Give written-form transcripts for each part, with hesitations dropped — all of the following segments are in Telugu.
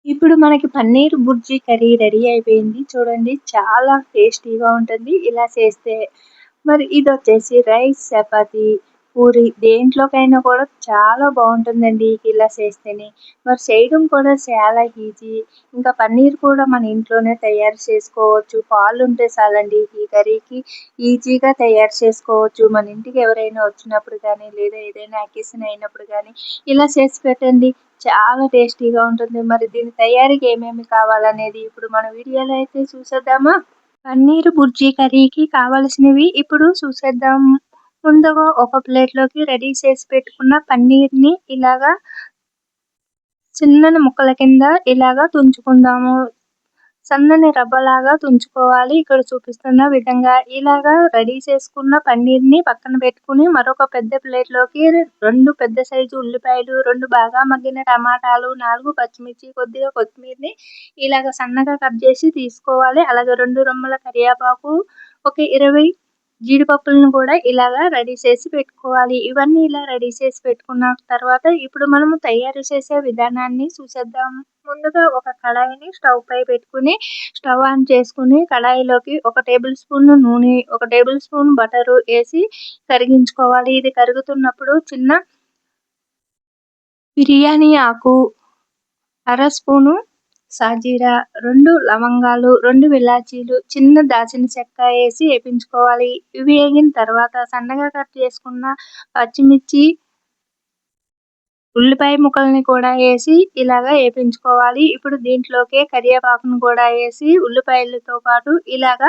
ఇప్పుడు మనకి పన్నీర్ బుర్జీ కర్రీ రెడీ అయిపోయింది. చూడండి చాలా టేస్టీగా ఉంటుంది ఇలా చేస్తే. మరి ఇదొచ్చేసి రైస్, చపాతీ, పూరి దేంట్లోకైనా కూడా చాలా బావుంటుందండి ఇలా చేస్తేనే. మరి చేయడం కూడా చాలా ఈజీ. ఇంకా పన్నీర్ కూడా మన ఇంట్లోనే తయారు చేసుకోవచ్చు. పాలుంటే చాలండి ఈ కర్రీకి ఈజీగా తయారు చేసుకోవచ్చు. మన ఇంటికి ఎవరైనా వచ్చినప్పుడు కానీ, లేదా ఏదైనా అకేషన్ అయినప్పుడు గానీ ఇలా చేసి పెట్టండి. చాలా టేస్టీగా ఉంటుంది. మరి దీని తయారీకి ఏమేమి కావాలనేది ఇప్పుడు మన వీడియోలో అయితే చూసేద్దామా? పన్నీర్ బుర్జీ కర్రీకి కావాల్సినవి ఇప్పుడు చూసేద్దాం. ముందుగా ఒక ప్లేట్‌లోకి రెడీ చేసి పెట్టుకున్న పన్నీర్‌ని ఇలాగా చిన్నని ముక్కల కింద ఇలాగా తుంచుకుందాము. సన్నని రవ్వలాగా తుంచుకోవాలి. ఇక్కడ చూపిస్తున్న విధంగా ఇలాగా రెడీ చేసుకున్న పన్నీర్‌ని పక్కన పెట్టుకొని మరొక పెద్ద ప్లేట్‌లోకి 2 పెద్ద సైజు ఉల్లిపాయలు, 2 బాగా మగ్గిన టమాటాలు, 4 పచ్చిమిర్చి, కొద్దిగా కొత్తిమీరని ఇలాగ సన్నగా కట్ చేసి తీసుకోవాలి. అలాగే 2 రెమ్మల కరివేపాకు, ఒక 20 జీడిపప్పులను కూడా ఇలాగా రెడీ చేసి పెట్టుకోవాలి. ఇవన్నీ ఇలా రెడీ చేసి పెట్టుకున్న తర్వాత ఇప్పుడు మనము తయారు చేసే విధానాన్ని చూసేద్దాం. ముందుగా ఒక కడాయిని స్టవ్ పై పెట్టుకొని స్టవ్ ఆన్ చేసుకొని కడాయిలోకి 1 టేబుల్ స్పూన్ నూనె, 1 టేబుల్ స్పూన్ బటరు ఏసి కరిగించుకోవాలి. ఇది కరుగుతున్నప్పుడు చిన్న బిర్యానీ ఆకు, అర స్పూను సాజీరా, 2 లవంగాలు, 2 ఇలాచీలు, చిన్న దాల్చిన చెక్క ఏసి ఏపించుకోవాలి. ఇవి ఏగిన తర్వాత సన్నగా కట్ చేసుకున్న పచ్చిమిర్చి, ఉల్లిపాయ ముక్కల్ని కూడా ఏసి ఇలాగా ఏపించుకోవాలి. ఇప్పుడు దీంట్లోకే కరివేపాకును కూడా ఏసి ఉల్లిపాయలతో పాటు ఇలాగా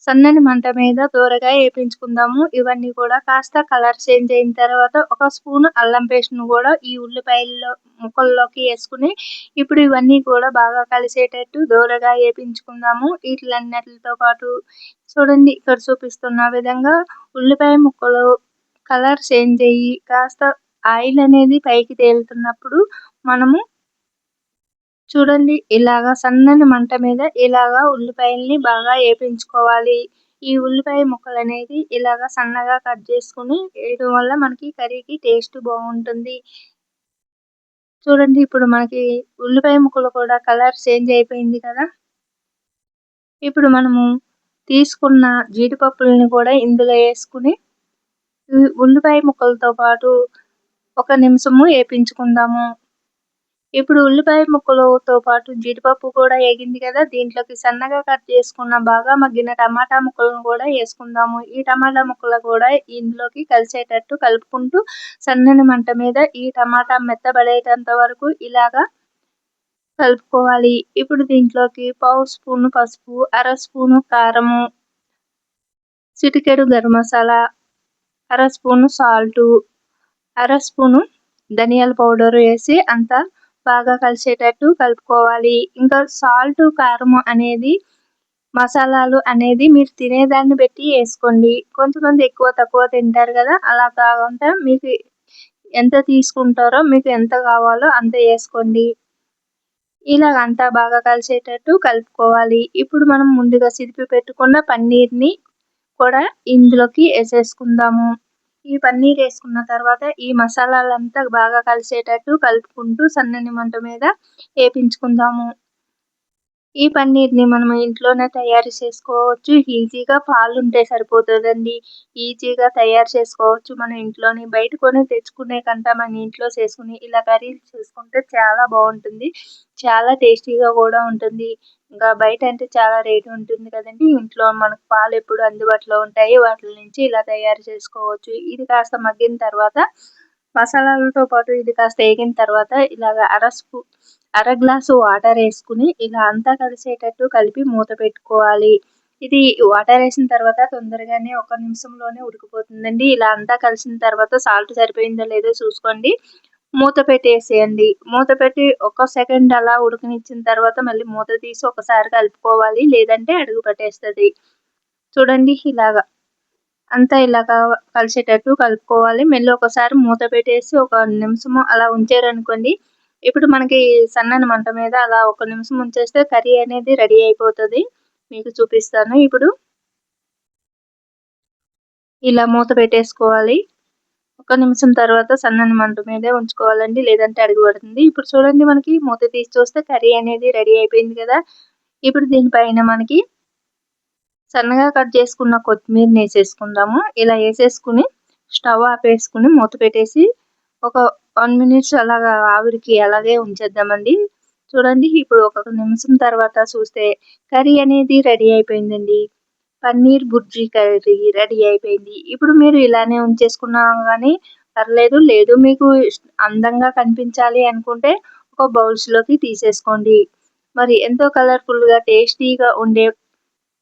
సన్నని మంట మీద దూరగా ఏపించుకుందాము. ఇవన్నీ కూడా కాస్త కలర్ చేంజ్ అయిన తర్వాత ఒక స్పూన్ అల్లం పేస్ట్‌ను కూడా ఈ ఉల్లిపాయల్లో ముక్కల్లోకి ఏసుకొని ఇప్పుడు ఇవన్నీ కూడా బాగా కలిసేటట్టు దూరగా ఏపించుకుందాము. వీటిలన్నిటితో పాటు చూడండి ఇక్కడ చూపిస్తున్న విధంగా ఉల్లిపాయ ముక్కలు కలర్ చేంజ్ అయ్యి కాస్త ఆయిల్ అనేది పైకి తేలుతున్నప్పుడు మనము చూడండి ఇలాగా సన్నని మంట మీద ఇలాగా ఉల్లిపాయల్ని బాగా ఏపించుకోవాలి. ఈ ఉల్లిపాయ ముక్కలనేది ఇలాగా సన్నగా కట్ చేసుకొని వేయడం వల్ల మనకి కర్రీకి టేస్ట్ బావుంటుంది. చూడండి ఇప్పుడు మనకి ఉల్లిపాయ ముక్కలు కూడా కలర్ చేంజ్ అయిపోయింది కదా! ఇప్పుడు మనము తీసుకున్న జీడిపప్పులని కూడా ఇందులో ఏసుకొని ఈ ఉల్లిపాయ ముక్కలతో పాటు ఒక నిమిషము ఏపించుకుందాము. ఇప్పుడు ఉల్లిపాయ ముక్కలతో పాటు జీడిపప్పు కూడా ఏగింది కదా! దీంట్లోకి సన్నగా కట్ చేసుకున్న బాగా మగ్గిన టమాటా ముక్కలను కూడా ఏసుకుందాము. ఈ టమాటా ముక్కలు కూడా ఇందులోకి కలిసేటట్టు కలుపుకుంటూ సన్నని మంట మీద ఈ టమాటా మెత్తబడేటంత వరకు ఇలాగా కలుపుకోవాలి. ఇప్పుడు దీంట్లోకి పావు స్పూను పసుపు, అర స్పూను కారము, చిటికెడు గరం మసాలా, అర స్పూను సాల్టు, అర స్పూను ధనియాల పౌడరు ఏసి అంతా బాగా కలిసేటట్టు కలుపుకోవాలి. ఇంకా సాల్టు, కారము అనేది మసాలాలు అనేది మీరు తినేదాన్ని బట్టి ఏసుకోండి. కొంతమంది ఎక్కువ, తక్కువ తింటారు గదా! అలా కాకుండా మీకు ఎంత తీసుకుంటారో మీకు ఎంత కావాలో అంత ఏసుకోండి. ఇలాగ అంతా బాగా కలిసేటట్టు కలుపుకోవాలి. ఇప్పుడు మనం ముందుగా చిదిపి పెట్టుకున్న పన్నీర్‌ని కూడా ఇందులోకి ఏసేసుకుందాము. ఈ పన్నీర్ ఏసుకున్న తర్వాత ఈ మసాలాలంతా బాగా కలిసేటట్టు కలుపుకుంటూ సన్నని మంట మీద ఏపించుకుందాము. ఈ పన్నీర్‌ని మనం ఇంట్లోనే తయారు చేసుకోవచ్చు. ఈజీగా పాలుంటే సరిపోతదండి. ఈజీగా తయారు చేసుకోవచ్చు మన ఇంట్లోనే. బయట కొని తెచ్చుకునే కంటే మన ఇంట్లో చేసుకొని ఇలా కర్రీలు చేసుకుంటే చాలా బావుంటుంది. చాలా టేస్టీగా కూడా ఉంటుంది. ఇంకా బయట అంటే చాలా రేట్ ఉంటుంది కదండీ! ఇంట్లో మనకు పాలెప్పుడు అందుబాటులో ఉంటాయి. వాటిల నుంచి ఇలా తయారు చేసుకోవచ్చు. ఇది కాస్త మగ్గిన తర్వాత మసాలాలతో పాటు ఇది కాస్త ఏగిన తర్వాత ఇలాగ అర గ్లాసు వాటరేసుకొని ఇలా అంతా కలిసేటట్టు కలిపి మూత పెట్టుకోవాలి. ఇది వాటరేసిన తర్వాత తొందరగానే ఒక నిమిషంలోనే ఉడికిపోతుందండి. ఇలా అంతా కలిసిన తర్వాత సాల్ట్ సరిపోయిందో లేదో చూసుకోండి. మూత పెట్టేసేయండి. మూత పెట్టి ఒక సెకండ్ అలా ఉడకనిచ్చిన తర్వాత మళ్ళీ మూత తీసి ఒకసారి కలుపుకోవాలి. లేదంటే అడుగు పట్టేస్తది. చూడండి ఇలాగా. అంతా ఇలాగా కలిసేటట్టు కలుపుకోవాలి. మళ్ళీ ఒకసారి మూత పెట్టేసి ఒక నిమిషము అలా ఉంచారనుకోండి. ఇప్పుడు మనకి సన్నని మంట మీద అలా ఒక నిమిషం ఉంచేస్తే కర్రీ అనేది రెడీ అయిపోతది. మీకు చూపిస్తాను ఇప్పుడు. ఇలా మూత పెట్టేసుకోవాలి. ఒక్క నిమిషం తర్వాత సన్నని మంట మీదే ఉంచుకోవాలండి. లేదంటే అడుగుపడుతుంది. ఇప్పుడు చూడండి మనకి మూత తీసి చూస్తే కర్రీ అనేది రెడీ అయిపోయింది కదా! ఇప్పుడు దీనిపైన మనకి సన్నగా కట్ చేసుకున్న కొత్తిమీరనేసేసుకుందాము. ఇలా ఏసేసుకొని స్టవ్ ఆపేసుకొని మూత పెట్టేసి ఒక 1 మినిట్స్ అలాగా ఆవిరికి అలాగే ఉంచేద్దామండి. చూడండి ఇప్పుడు ఒక నిమిషం తర్వాత చూస్తే కర్రీ అనేది రెడీ అయిపోయిందండి. పన్నీర్ బుర్జీ కర్రీ రెడీ అయిపోయింది. ఇప్పుడు మీరు ఇలానే ఉంచేసుకున్నా గానీ పర్లేదు. లేదు మీకు అందంగా కనిపించాలి అనుకుంటే ఒక బౌల్స్‌లోకి తీసేసుకోండి. మరి ఎంతో కలర్‌ఫుల్‌గా, టేస్టీగా ఉండే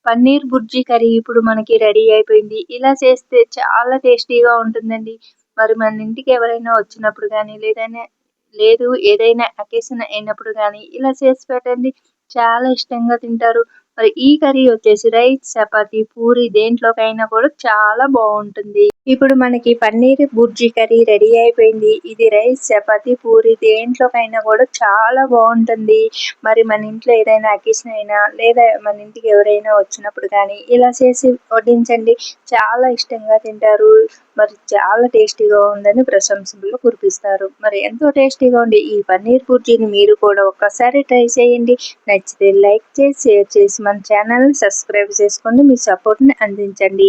పన్నీర్ బుర్జీ కర్రీ ఇప్పుడు మనకి రెడీ అయిపోయింది. ఇలా చేస్తే చాలా టేస్టీగా ఉంటుందండి. మరి మన ఇంటికి ఎవరైనా వచ్చినప్పుడు గానీ, ఏదైనా అకేషన్ అయినప్పుడు గానీ ఇలా చేసి పెట్టండి. చాలా ఇష్టంగా తింటారు. మరి ఈ కర్రీ వచ్చేసి రైస్, చపాతీ, పూరి దేంట్లోకైనా కూడా చాలా బావుంటుంది. ఇప్పుడు మనకి పన్నీర్ బుర్జీ కర్రీ రెడీ అయిపోయింది. ఇది రైస్, చపాతీ, పూరి దేంట్లోకైనా కూడా చాలా బావుంటుంది. మరి మన ఇంట్లో ఏదైనా అకేషన్ అయినా లేదా మన ఇంటికి ఎవరైనా వచ్చినప్పుడు కానీ ఇలా చేసి వడ్డించండి. చాలా ఇష్టంగా తింటారు. మరి చాలా టేస్టీగా ఉందని ప్రశంసలు కురిపిస్తారు. మరి ఎంతో టేస్టీగా ఉండే ఈ పన్నీర్ బుర్జీని మీరు కూడా ఒక్కసారి ట్రై చేయండి. నచ్చితే లైక్ చేసి, షేర్ చేసి మన ఛానల్‌ని సబ్స్క్రైబ్ చేసుకోండి. మీ సపోర్ట్‌ని అందించండి.